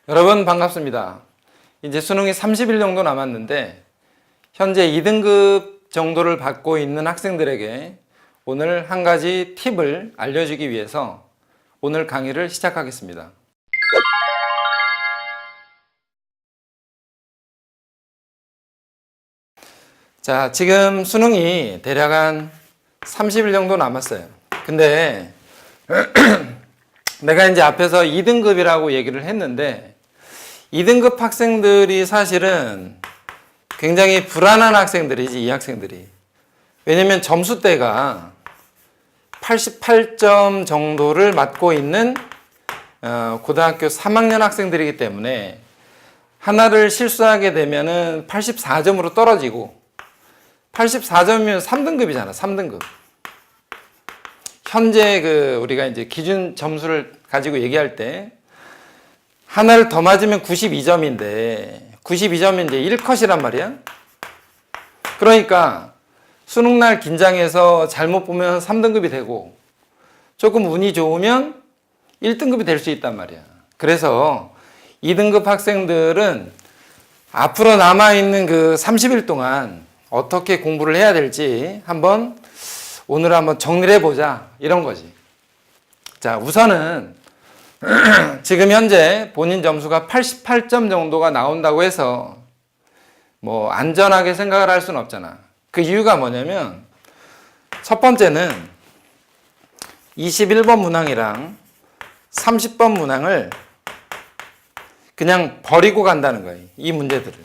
여러분 반갑습니다. 이제 수능이 30일 정도 남았는데 현재 2등급 정도를 받고 있는 학생들에게 오늘 한 가지 팁을 알려주기 위해서 오늘 강의를 시작하겠습니다. 자, 지금 수능이 대략 한 30일 정도 남았어요. 근데 내가 이제 앞에서 2등급이라고 얘기를 했는데 2등급 학생들이 사실은 굉장히 불안한 학생들이지, 이 학생들이. 왜냐면 점수대가 88점 정도를 맞고 있는 고등학교 3학년 학생들이기 때문에 하나를 실수하게 되면은 84점으로 떨어지고 84점이면 3등급이잖아, 3등급. 현재 우리가 이제 기준 점수를 가지고 얘기할 때 하나를 더 맞으면 92점인데 92점이 이제 1컷이란 말이야. 그러니까 수능날 긴장해서 잘못 보면 3등급이 되고 조금 운이 좋으면 1등급이 될 수 있단 말이야. 그래서 2등급 학생들은 앞으로 남아있는 30일 동안 어떻게 공부를 해야 될지 오늘 한번 정리를 해보자, 이런 거지. 자, 우선은 지금 현재 본인 점수가 88점 정도가 나온다고 해서 뭐 안전하게 생각을 할 수는 없잖아. 그 이유가 뭐냐면 첫 번째는 21번 문항이랑 30번 문항을 그냥 버리고 간다는 거예요, 이 문제들을.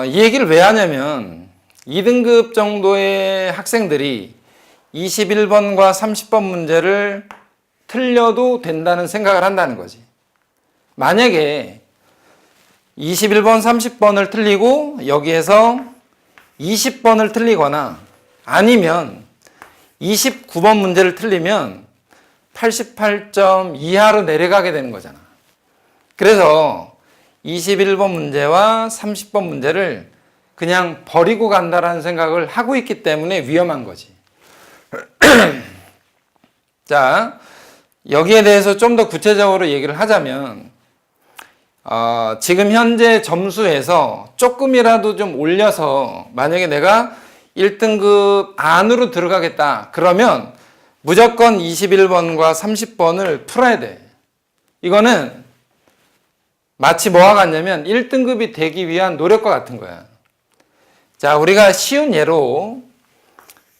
이 얘기를 왜 하냐면 2등급 정도의 학생들이 21번과 30번 문제를 틀려도 된다는 생각을 한다는 거지. 만약에 21번, 30번을 틀리고 여기에서 20번을 틀리거나 아니면 29번 문제를 틀리면 88점 이하로 내려가게 되는 거잖아. 그래서 21번 문제와 30번 문제를 그냥 버리고 간다라는 생각을 하고 있기 때문에 위험한 거지. 자, 여기에 대해서 좀 더 구체적으로 얘기를 하자면 지금 현재 점수에서 조금이라도 좀 올려서 만약에 내가 1등급 안으로 들어가겠다 그러면 무조건 21번과 30번을 풀어야 돼. 이거는 마치 뭐와 같냐면 1등급이 되기 위한 노력과 같은 거야. 자, 우리가 쉬운 예로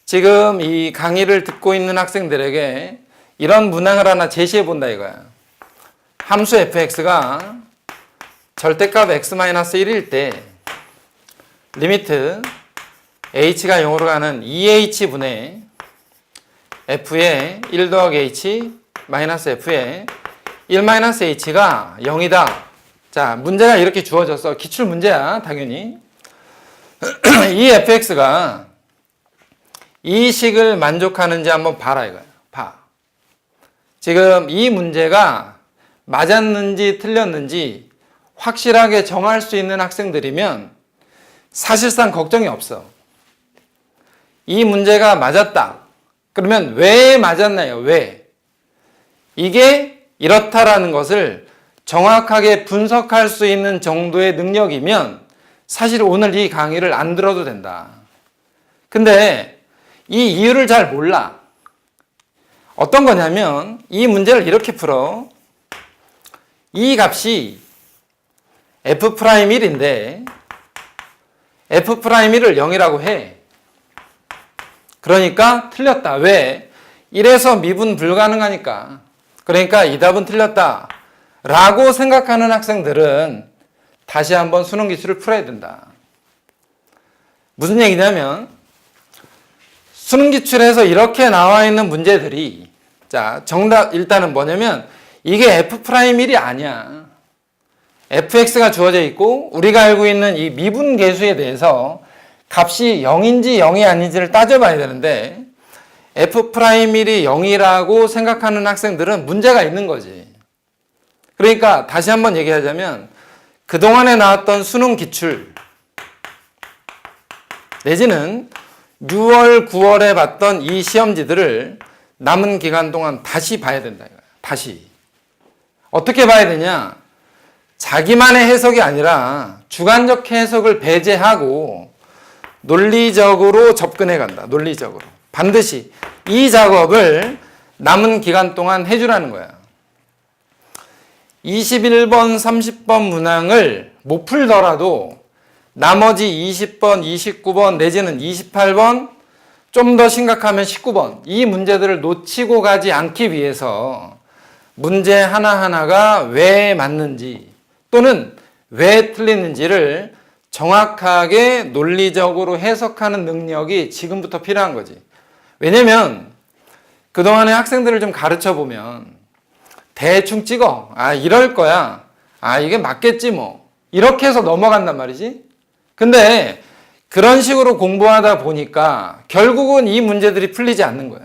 지금 이 강의를 듣고 있는 학생들에게 이런 문항을 하나 제시해 본다 이거야. 함수 fx가 절대값 x-1일 때 리미트 h가 0으로 가는 2h분의 f의 1 더하기 h 마이너스 f의 1-h가 0이다. 자, 문제가 이렇게 주어졌어. 기출 문제야, 당연히. 이 fx가 이 식을 만족하는지 한번 봐라 이거야. 봐. 지금 이 문제가 맞았는지 틀렸는지 확실하게 정할 수 있는 학생들이면 사실상 걱정이 없어. 이 문제가 맞았다. 그러면 왜 맞았나요? 왜? 이게 이렇다라는 것을 정확하게 분석할 수 있는 정도의 능력이면 사실 오늘 이 강의를 안 들어도 된다. 근데 이 이유를 잘 몰라. 어떤 거냐면 이 문제를 이렇게 풀어. 이 값이 f'1인데 f'1을 0이라고 해. 그러니까 틀렸다. 왜? 1에서 미분 불가능하니까. 그러니까 이 답은 틀렸다 라고 생각하는 학생들은 다시 한번 수능 기출을 풀어야 된다. 무슨 얘기냐면 수능 기출에서 이렇게 나와 있는 문제들이, 자, 정답 일단은 뭐냐면 이게 f'1이 아니야. fx가 주어져 있고 우리가 알고 있는 이 미분 계수에 대해서 값이 0인지 0이 아닌지를 따져봐야 되는데 f'1이 0이라고 생각하는 학생들은 문제가 있는 거지. 그러니까 다시 한번 얘기하자면 그동안에 나왔던 수능 기출 내지는 6월, 9월에 봤던 이 시험지들을 남은 기간 동안 다시 봐야 된다. 다시. 어떻게 봐야 되냐? 자기만의 해석이 아니라 주관적 해석을 배제하고 논리적으로 접근해 간다. 논리적으로. 반드시 이 작업을 남은 기간 동안 해주라는 거야. 21번, 30번 문항을 못 풀더라도 나머지 20번, 29번 내지는 28번, 좀 더 심각하면 19번 이 문제들을 놓치고 가지 않기 위해서 문제 하나하나가 왜 맞는지 또는 왜 틀리는지를 정확하게 논리적으로 해석하는 능력이 지금부터 필요한 거지. 왜냐면 그동안에 학생들을 좀 가르쳐 보면 대충 찍어. 아, 이럴 거야. 아, 이게 맞겠지 뭐. 이렇게 해서 넘어간단 말이지. 근데 그런 식으로 공부하다 보니까 결국은 이 문제들이 풀리지 않는 거야.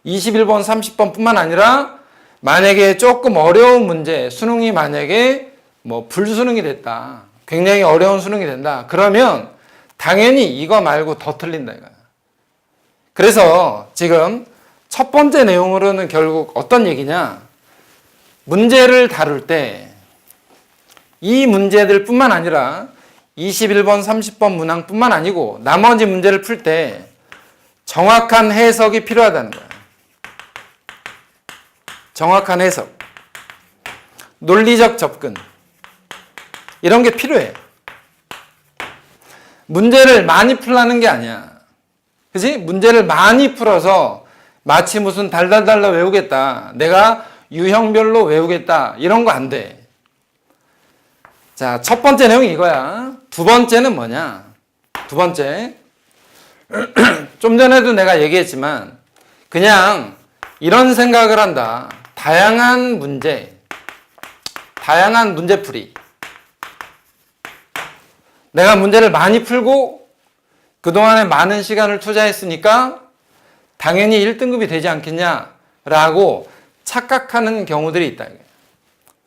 21번, 30번 뿐만 아니라 만약에 조금 어려운 문제, 수능이 만약에 뭐 불수능이 됐다. 굉장히 어려운 수능이 된다. 그러면 당연히 이거 말고 더 틀린다 이거야. 그래서 지금 첫 번째 내용으로는 결국 어떤 얘기냐? 문제를 다룰 때 이 문제들 뿐만 아니라 21번, 30번 문항뿐만 아니고 나머지 문제를 풀 때 정확한 해석이 필요하다는 거야. 정확한 해석. 논리적 접근. 이런 게 필요해. 문제를 많이 풀라는 게 아니야. 그치? 문제를 많이 풀어서 마치 무슨 달달달달 외우겠다. 내가 유형별로 외우겠다. 이런 거 안 돼. 자, 첫 번째 내용이 이거야. 두 번째는 뭐냐? 두 번째. 좀 전에도 내가 얘기했지만 그냥 이런 생각을 한다. 다양한 문제풀이. 내가 문제를 많이 풀고 그동안에 많은 시간을 투자했으니까 당연히 1등급이 되지 않겠냐라고 착각하는 경우들이 있다.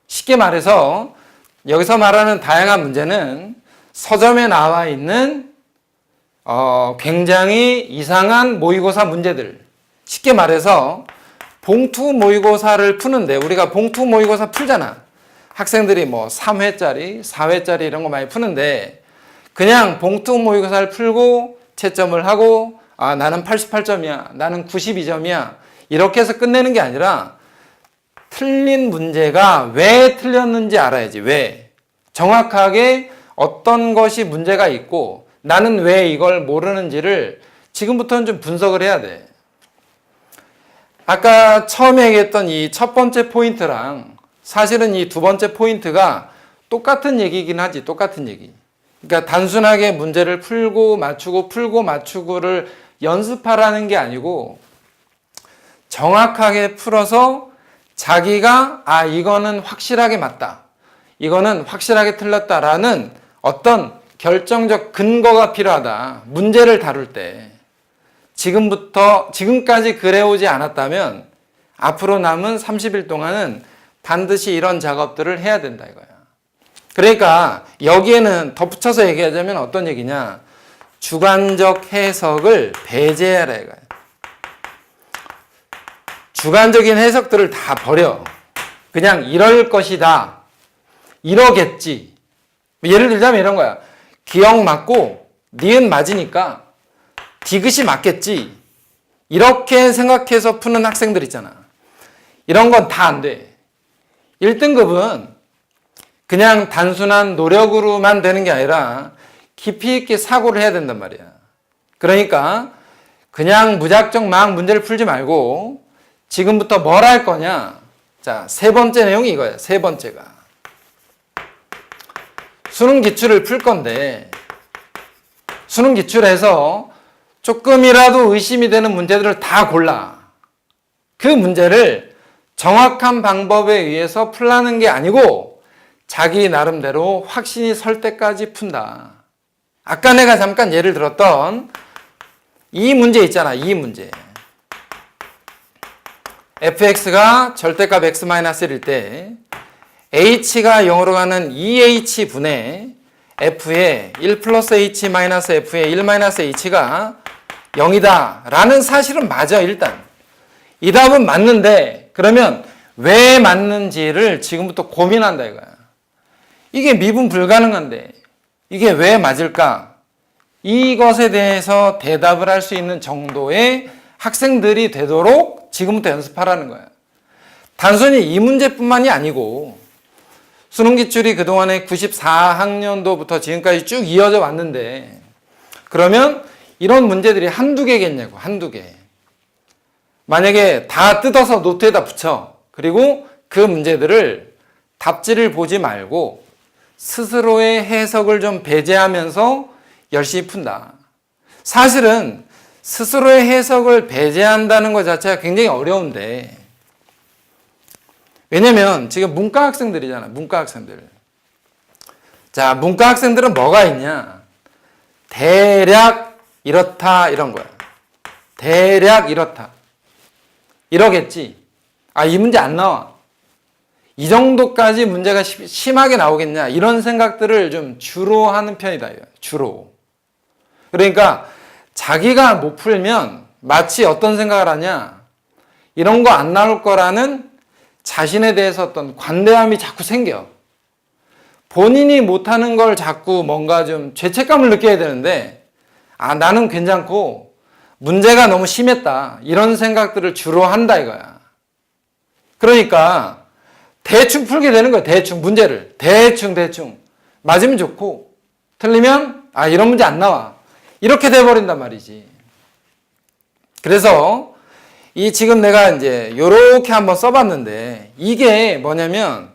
쉽게 말해서 여기서 말하는 다양한 문제는 서점에 나와 있는 굉장히 이상한 모의고사 문제들. 쉽게 말해서 봉투 모의고사를 푸는데 우리가 봉투 모의고사 풀잖아. 학생들이 뭐 3회짜리, 4회짜리 이런 거 많이 푸는데 그냥 봉투 모의고사를 풀고 채점을 하고 아, 나는 88점이야. 나는 92점이야. 이렇게 해서 끝내는 게 아니라 틀린 문제가 왜 틀렸는지 알아야지. 왜? 정확하게 어떤 것이 문제가 있고 나는 왜 이걸 모르는지를 지금부터는 좀 분석을 해야 돼. 아까 처음에 얘기했던 이 첫 번째 포인트랑 사실은 이 두 번째 포인트가 똑같은 얘기긴 하지. 똑같은 얘기. 그러니까 단순하게 문제를 풀고 맞추고 풀고 맞추고를 연습하라는 게 아니고 정확하게 풀어서 자기가 아 이거는 확실하게 맞다. 이거는 확실하게 틀렸다라는 어떤 결정적 근거가 필요하다. 문제를 다룰 때 지금까지 그래오지 않았다면 앞으로 남은 30일 동안은 반드시 이런 작업들을 해야 된다 이거야. 그러니까 여기에는 덧붙여서 얘기하자면 어떤 얘기냐? 주관적 해석을 배제하라 이거야. 주관적인 해석들을 다 버려. 그냥 이럴 것이다. 이러겠지. 예를 들자면 이런 거야. 기역 맞고 니은 맞으니까 디귿이 맞겠지. 이렇게 생각해서 푸는 학생들 있잖아. 이런 건 다 안 돼. 1등급은 그냥 단순한 노력으로만 되는 게 아니라 깊이 있게 사고를 해야 된단 말이야. 그러니까 그냥 무작정 막 문제를 풀지 말고 지금부터 뭘 할 거냐? 자, 세 번째 내용이 이거야. 세 번째가. 수능 기출을 풀 건데 수능 기출에서 조금이라도 의심이 되는 문제들을 다 골라. 그 문제를 정확한 방법에 의해서 풀라는 게 아니고 자기 나름대로 확신이 설 때까지 푼다. 아까 내가 잠깐 예를 들었던 이 문제 있잖아. 이 문제. fx가 절대값 x-1일 때 h가 0으로 가는 2h분의 f의 1 플러스 h 마이너스 f의 1 마이너스 h가 0이다 라는 사실은 맞아. 일단 이 답은 맞는데 그러면 왜 맞는지를 지금부터 고민한다 이거야. 이게 미분 불가능한데 이게 왜 맞을까? 이것에 대해서 대답을 할 수 있는 정도의 학생들이 되도록 지금부터 연습하라는 거야. 단순히 이 문제뿐만이 아니고 수능기출이 그동안에 94학년도부터 지금까지 쭉 이어져 왔는데 그러면 이런 문제들이 한두 개겠냐고, 한두 개. 만약에 다 뜯어서 노트에다 붙여. 그리고 그 문제들을 답지를 보지 말고 스스로의 해석을 좀 배제하면서 열심히 푼다. 사실은 스스로의 해석을 배제한다는 것 자체가 굉장히 어려운데 왜냐면 지금 문과 학생들이잖아. 문과 학생들. 자, 문과 학생들은 뭐가 있냐? 대략 이렇다 이런 거야. 대략 이렇다. 이러겠지. 아, 이 문제 안 나와. 이 정도까지 문제가 심하게 나오겠냐. 이런 생각들을 좀 주로 하는 편이다. 주로. 그러니까 자기가 못 풀면 마치 어떤 생각을 하냐. 이런 거 안 나올 거라는 자신에 대해서 어떤 관대함이 자꾸 생겨. 본인이 못하는 걸 자꾸 뭔가 좀 죄책감을 느껴야 되는데 아, 나는 괜찮고 문제가 너무 심했다. 이런 생각들을 주로 한다 이거야. 그러니까 대충 풀게 되는 거야. 대충 문제를. 대충. 맞으면 좋고 틀리면 아, 이런 문제 안 나와. 이렇게 돼버린단 말이지. 그래서 이 지금 내가 이제 요렇게 한번 써봤는데 이게 뭐냐면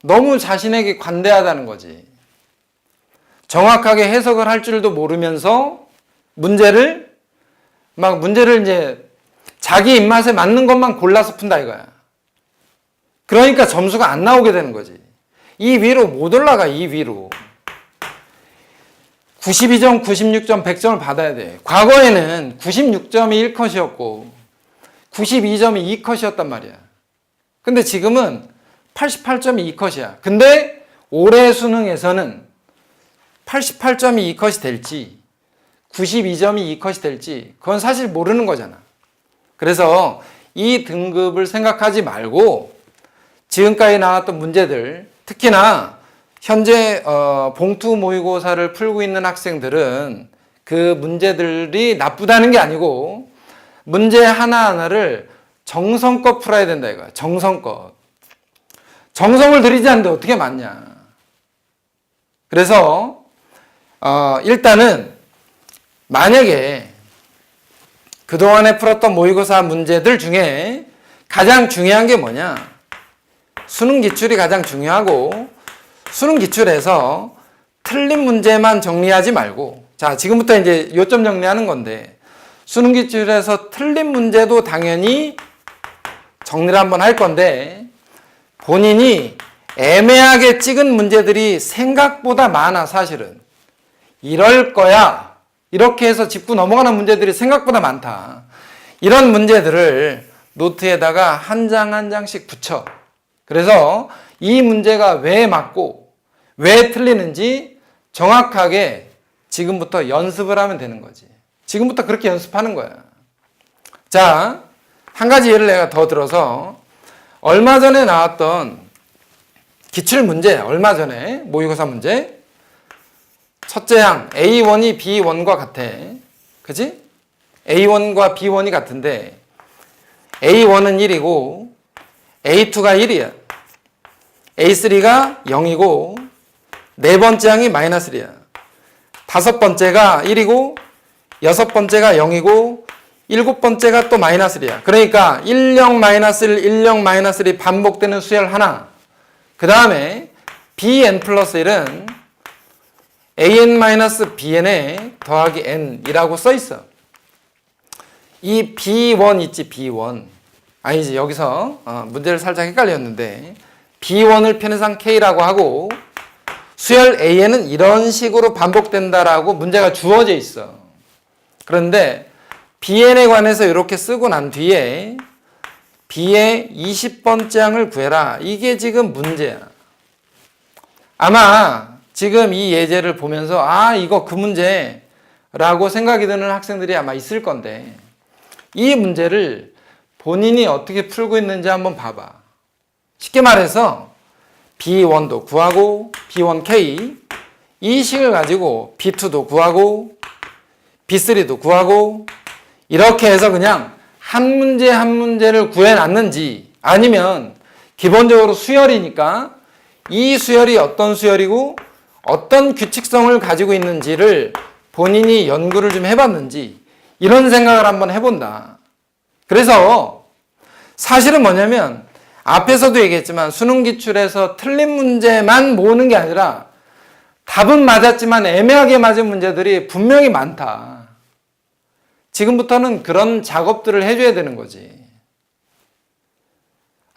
너무 자신에게 관대하다는 거지. 정확하게 해석을 할 줄도 모르면서 문제를 이제 자기 입맛에 맞는 것만 골라서 푼다 이거야. 그러니까 점수가 안 나오게 되는 거지. 이 위로 못 올라가, 이 위로. 92점, 96점, 100점을 받아야 돼. 과거에는 96점이 1컷이었고 92점이 2컷이었단 말이야. 근데 지금은 88점이 2컷이야. 근데 올해 수능에서는 88점이 2컷이 될지 92점이 2컷이 될지 그건 사실 모르는 거잖아. 그래서 이 등급을 생각하지 말고 지금까지 나왔던 문제들, 특히나 현재 봉투 모의고사를 풀고 있는 학생들은 그 문제들이 나쁘다는 게 아니고 문제 하나하나를 정성껏 풀어야 된다 이거야. 정성껏. 정성을 들이지 않는데 어떻게 맞냐. 그래서 일단은 만약에 그동안에 풀었던 모의고사 문제들 중에 가장 중요한 게 뭐냐. 수능 기출이 가장 중요하고 수능 기출에서 틀린 문제만 정리하지 말고 자, 지금부터 이제 요점 정리하는 건데 수능 기출에서 틀린 문제도 당연히 정리를 한번 할 건데 본인이 애매하게 찍은 문제들이 생각보다 많아. 사실은 이럴 거야 이렇게 해서 짚고 넘어가는 문제들이 생각보다 많다. 이런 문제들을 노트에다가 한 장 한 장씩 붙여. 그래서 이 문제가 왜 맞고 왜 틀리는지 정확하게 지금부터 연습을 하면 되는 거지. 지금부터 그렇게 연습하는 거야. 자, 한 가지 예를 내가 더 들어서 얼마 전에 나왔던 기출 문제, 얼마 전에 모의고사 문제 첫째 항 A1이 B1과 같아. 그지? A1과 B1이 같은데 A1은 1이고 A2가 1이야. A3가 0이고 네 번째 항이 마이너스 1이야. 다섯 번째가 1이고 여섯 번째가 0이고 일곱 번째가 또 마이너스 1이야. 그러니까 10 마이너스 1, 10 마이너스 1이 반복되는 수열 하나. 그 다음에 bn 플러스 1은 an 마이너스 bn에 더하기 n이라고 써 있어. 이 b1 있지, b1. 아니지, 여기서 문제를 살짝 헷갈렸는데 b1을 편의상 k라고 하고 수열 an은 이런 식으로 반복된다라고 문제가 주어져 있어. 그런데 bn에 관해서 이렇게 쓰고 난 뒤에 b의 20번째 항을 구해라. 이게 지금 문제야. 아마 지금 이 예제를 보면서 아, 이거 그 문제라고 생각이 드는 학생들이 아마 있을 건데 이 문제를 본인이 어떻게 풀고 있는지 한번 봐봐. 쉽게 말해서 B1도 구하고 B1K 이 식을 가지고 B2도 구하고 B3도 구하고 이렇게 해서 그냥 한 문제 한 문제를 구해놨는지 아니면 기본적으로 수열이니까 이 수열이 어떤 수열이고 어떤 규칙성을 가지고 있는지를 본인이 연구를 좀 해봤는지 이런 생각을 한번 해본다. 그래서 사실은 뭐냐면 앞에서도 얘기했지만 수능 기출에서 틀린 문제만 모으는 게 아니라 답은 맞았지만 애매하게 맞은 문제들이 분명히 많다. 지금부터는 그런 작업들을 해줘야 되는 거지.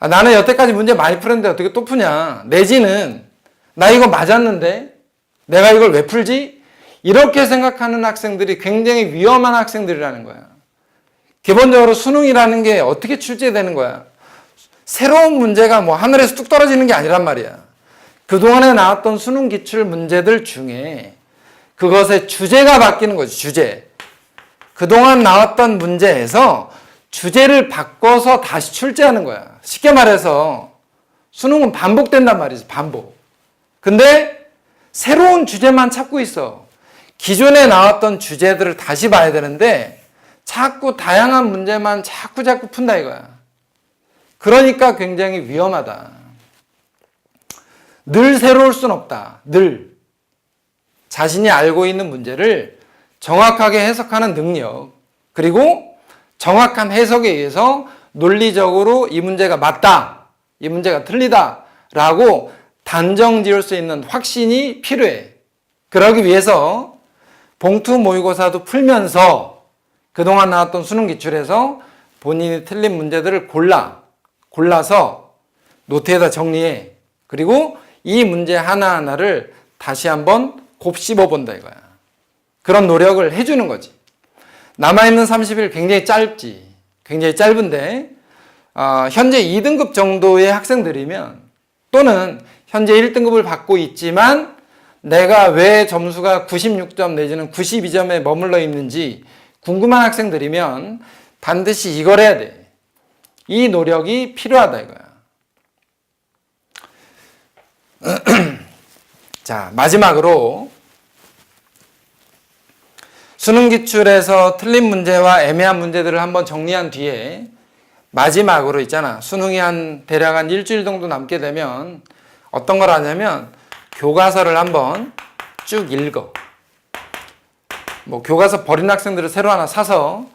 나는 여태까지 문제 많이 풀었는데 어떻게 또 푸냐. 내지는 나 이거 맞았는데 내가 이걸 왜 풀지? 이렇게 생각하는 학생들이 굉장히 위험한 학생들이라는 거야. 기본적으로 수능이라는 게 어떻게 출제되는 거야? 새로운 문제가 뭐 하늘에서 뚝 떨어지는 게 아니란 말이야. 그동안에 나왔던 수능 기출 문제들 중에 그것의 주제가 바뀌는 거지, 주제. 그동안 나왔던 문제에서 주제를 바꿔서 다시 출제하는 거야. 쉽게 말해서 수능은 반복된단 말이지, 반복. 근데 새로운 주제만 찾고 있어. 기존에 나왔던 주제들을 다시 봐야 되는데 자꾸 다양한 문제만 자꾸 푼다 이거야. 그러니까 굉장히 위험하다. 늘 새로울 순 없다. 늘. 자신이 알고 있는 문제를 정확하게 해석하는 능력, 그리고 정확한 해석에 의해서 논리적으로 이 문제가 맞다, 이 문제가 틀리다 라고 단정 지을 수 있는 확신이 필요해. 그러기 위해서 봉투 모의고사도 풀면서 그동안 나왔던 수능 기출에서 본인이 틀린 문제들을 골라서 노트에다 정리해. 그리고 이 문제 하나하나를 다시 한번 곱씹어 본다 이거야. 그런 노력을 해주는 거지. 남아있는 30일 굉장히 짧지. 굉장히 짧은데 현재 2등급 정도의 학생들이면 또는 현재 1등급을 받고 있지만 내가 왜 점수가 96점 내지는 92점에 머물러 있는지 궁금한 학생들이면 반드시 이걸 해야 돼. 이 노력이 필요하다 이거야. 자, 마지막으로 수능 기출에서 틀린 문제와 애매한 문제들을 한번 정리한 뒤에 마지막으로 있잖아. 수능이 대략 한 일주일 정도 남게 되면 어떤 걸 하냐면 교과서를 한번 쭉 읽어. 뭐 교과서 버린 학생들을 새로 하나 사서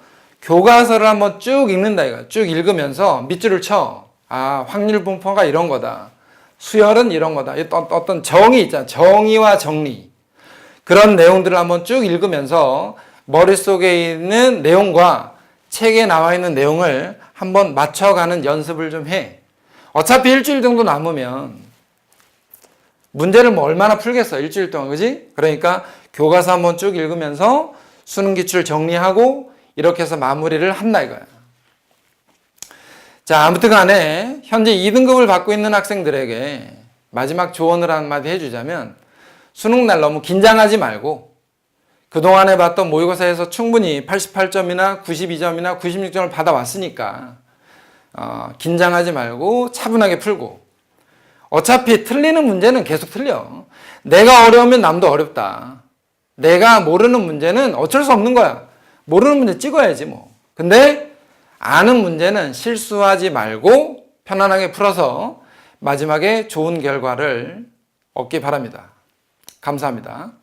교과서를 한번 쭉 읽는다 이거. 쭉 읽으면서 밑줄을 쳐. 아, 확률 분포가 이런 거다. 수열은 이런 거다. 어떤 정의 있잖아. 정의와 정리. 그런 내용들을 한번 쭉 읽으면서 머릿속에 있는 내용과 책에 나와 있는 내용을 한번 맞춰가는 연습을 좀 해. 어차피 일주일 정도 남으면 문제를 뭐 얼마나 풀겠어, 일주일 동안, 그지? 그러니까 교과서 한번 쭉 읽으면서 수능 기출 정리하고 이렇게 해서 마무리를 한다 이거야. 자, 아무튼 간에 현재 2등급을 받고 있는 학생들에게 마지막 조언을 한마디 해주자면 수능날 너무 긴장하지 말고 그동안에 봤던 모의고사에서 충분히 88점이나 92점이나 96점을 받아왔으니까 긴장하지 말고 차분하게 풀고 어차피 틀리는 문제는 계속 틀려. 내가 어려우면 남도 어렵다. 내가 모르는 문제는 어쩔 수 없는 거야. 모르는 문제 찍어야지 뭐. 근데 아는 문제는 실수하지 말고 편안하게 풀어서 마지막에 좋은 결과를 얻기 바랍니다. 감사합니다.